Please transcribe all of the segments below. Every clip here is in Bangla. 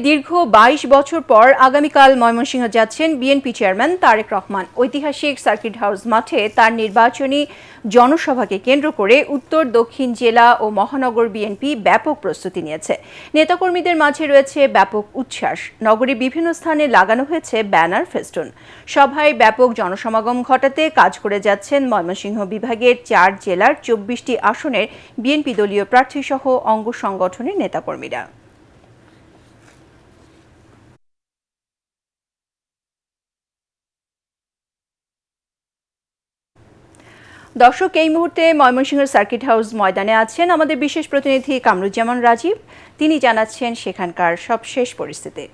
দীর্ঘ ২২ বছর পর আগামীকাল ময়মনসিংহ যাচ্ছেন বিএনপি চেয়ারম্যান তারেক রহমান। ঐতিহাসিক সার্কিট হাউস মাঠে তার নির্বাচনী জনসভাকে কেন্দ্র করে উত্তর দক্ষিণ জেলা ও মহানগর বিএনপি ব্যাপক প্রস্তুতি নিয়েছে। নেতাকর্মীদের মাঝে রয়েছে ব্যাপক উচ্ছ্বাস। নগরীর বিভিন্ন স্থানে লাগানো হয়েছে ব্যানার, ফেস্টুন। সভায় ব্যাপক জনসমাগম ঘটাতে কাজ করে যাচ্ছেন ময়মনসিংহ বিভাগের ৪ জেলার ২৪টি আসনের বিএনপি দলীয় প্রার্থীসহ অঙ্গ সংগঠনের নেতাকর্মীরা। দর্শক, এই মুহূর্তে ময়মনসিংহ সার্কিট হাউস ময়দানে আছেন আমাদের বিশেষ প্রতিনিধি কামরুজ্জামান রাজীব। তিনি জানাচ্ছেন সেখানকার সবশেষ পরিস্থিতি।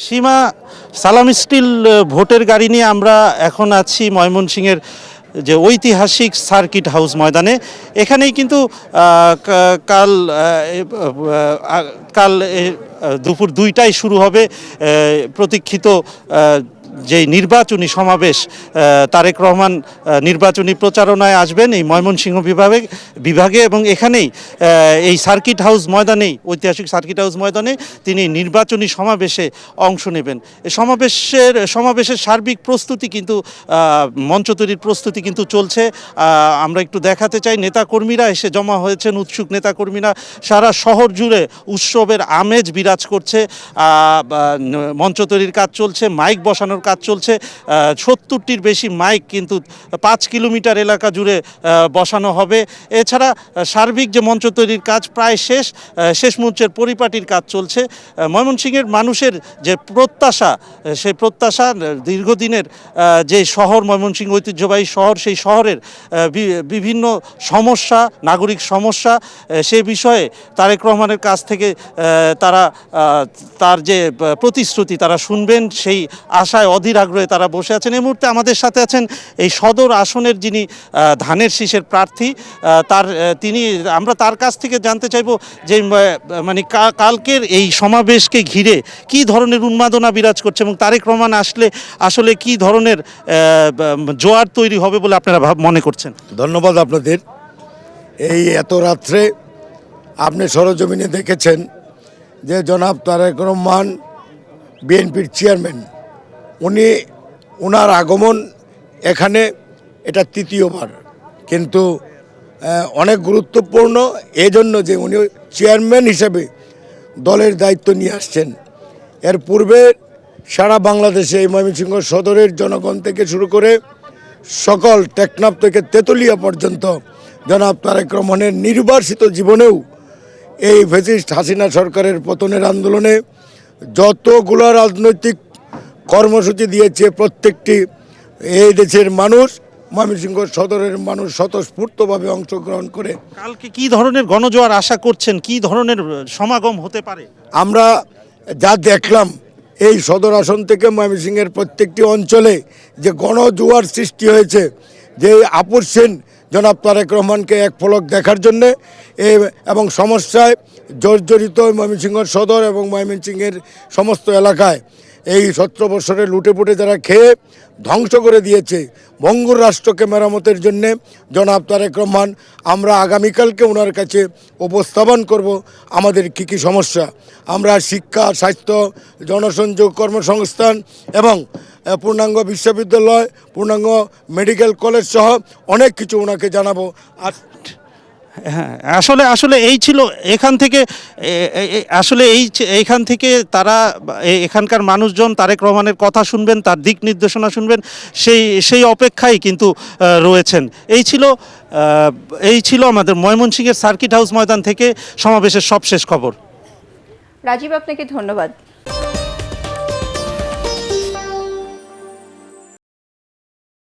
সীমা, সালাম স্টিল ভোটের গাড়ি নিয়ে আমরা এখন আছি ময়মনসিংহের যে ঐতিহাসিক সার্কিট হাউস ময়দানে। এখানেই কিন্তু কাল দুপুর ২টায় শুরু হবে প্রতীক্ষিত যে নির্বাচনী সমাবেশ। তারেক রহমান নির্বাচনী প্রচারণায় আসবেন এই ময়মনসিংহ বিভাগে এবং এখানেই এই সার্কিট হাউস ময়দানেই, ঐতিহাসিক সার্কিট হাউস ময়দানে তিনি নির্বাচনী সমাবেশে অংশ নেবেন। এই সমাবেশের সার্বিক প্রস্তুতি কিন্তু মঞ্চ তৈরির প্রস্তুতি কিন্তু চলছে। আমরা একটু দেখাতে চাই, নেতাকর্মীরা এসে জমা হয়েছেন, উৎসুক নেতাকর্মীরা। সারা শহর জুড়ে উৎসবের আমেজ বিরাজ করছে। মঞ্চ তৈরির কাজ চলছে, মাইক বসানোর কাজ চলছে। ৭০টির বেশি মাইক কিন্তু ৫ কিলোমিটার এলাকা জুড়ে বসানো হবে। এছাড়া সার্বিক যে মঞ্চ তৈরির কাজ প্রায় শেষ মঞ্চের পরিপাটির কাজ চলছে। ময়মনসিংহের মানুষের যে প্রত্যাশা, সেই প্রত্যাশা দীর্ঘদিনের যে শহর ময়মনসিংহ ঐতিহ্যবাহী শহর, সেই শহরের বিভিন্ন সমস্যা, নাগরিক সমস্যা, সে বিষয়ে তারেক রহমানের কাছ থেকে তার যে প্রতিশ্রুতি তারা শুনবেন, সেই আশায় অধীর আগ্রহে তারা বসে আছেন। এই মুহূর্তে আমাদের সাথে আছেন এই সদর আসনের যিনি ধানের শীষের প্রার্থী, আমরা তার কাছ থেকে জানতে চাইব যে মানে কালকের এই সমাবেশকে ঘিরে কি ধরনের উন্মাদনা বিরাজ করছে এবং তারেক রহমান আসলে আসলে কি ধরনের জোয়ার তৈরি হবে বলে আপনারা মনে করছেন। ধন্যবাদ আপনাদের। এই এত রাত্রে আপনি সরজমিনে দেখেছেন যে জনাব তারেক রহমান বিএনপির চেয়ারম্যান, ওনার আগমন এখানে এটা তৃতীয়বার, কিন্তু অনেক গুরুত্বপূর্ণ এজন্য যে উনি চেয়ারম্যান হিসেবে দলের দায়িত্ব নিয়ে আসছেন। এর পূর্বে সারা বাংলাদেশে এই ময়মনসিংহ সদরের জনগণ থেকে শুরু করে সকল টেকনাফ থেকে তেতুলিয়া পর্যন্ত জনাব তারেক রহমানের নির্বাসিত জীবনেও এই ফ্যাসিস্ট হাসিনা সরকারের পতনের আন্দোলনে যতগুলো রাজনৈতিক কর্মসূচি দিয়েছে, প্রত্যেকটি এই দেশের মানুষ, ময়মনসিংহ সদরের মানুষ স্বতঃস্ফূর্তভাবে অংশগ্রহণ করে। কালকে কি ধরনের গণজোয়ার আশা করছেন, কি ধরনের সমাগম হতে পারে? আমরা যা দেখলাম এই সদর আসন থেকে ময়মনসিংহের প্রত্যেকটি অঞ্চলে যে গণজোয়ার সৃষ্টি হয়েছে, যে আপসহীন জনাব তারেক রহমানকে এক পলক দেখার জন্যে এবং সমস্যায় জর্জরিত ময়মনসিংহ সদর এবং ময়মনসিংহের সমস্ত এলাকায় এই 17 বছরের লুটেপুটে যারা খেয়ে ধ্বংস করে দিয়েছে ভঙ্গুর রাষ্ট্রকে মেরামতের জন্যে জনাব তারেক রহমান, আমরা আগামীকালকে ওনার কাছে উপস্থাপন করব আমাদের কী কী সমস্যা। আমরা শিক্ষা, স্বাস্থ্য, জনসংযোগ, কর্মসংস্থান এবং পূর্ণাঙ্গ বিশ্ববিদ্যালয়, পূর্ণাঙ্গ মেডিকেল কলেজ সহ অনেক কিছু ওনাকে জানাবো। আর হ্যাঁ, আসলে এই ছিল এইখান থেকে তারা এখানকার মানুষজন তারেক রহমানের কথা শুনবেন, তার দিক নির্দেশনা শুনবেন, সেই অপেক্ষায় কিন্তু রয়েছেন। এই ছিল আমাদের ময়মনসিংহের সার্কিট হাউস ময়দান থেকে সমাবেশের সবশেষ খবর। রাজীব, আপনাকে ধন্যবাদ।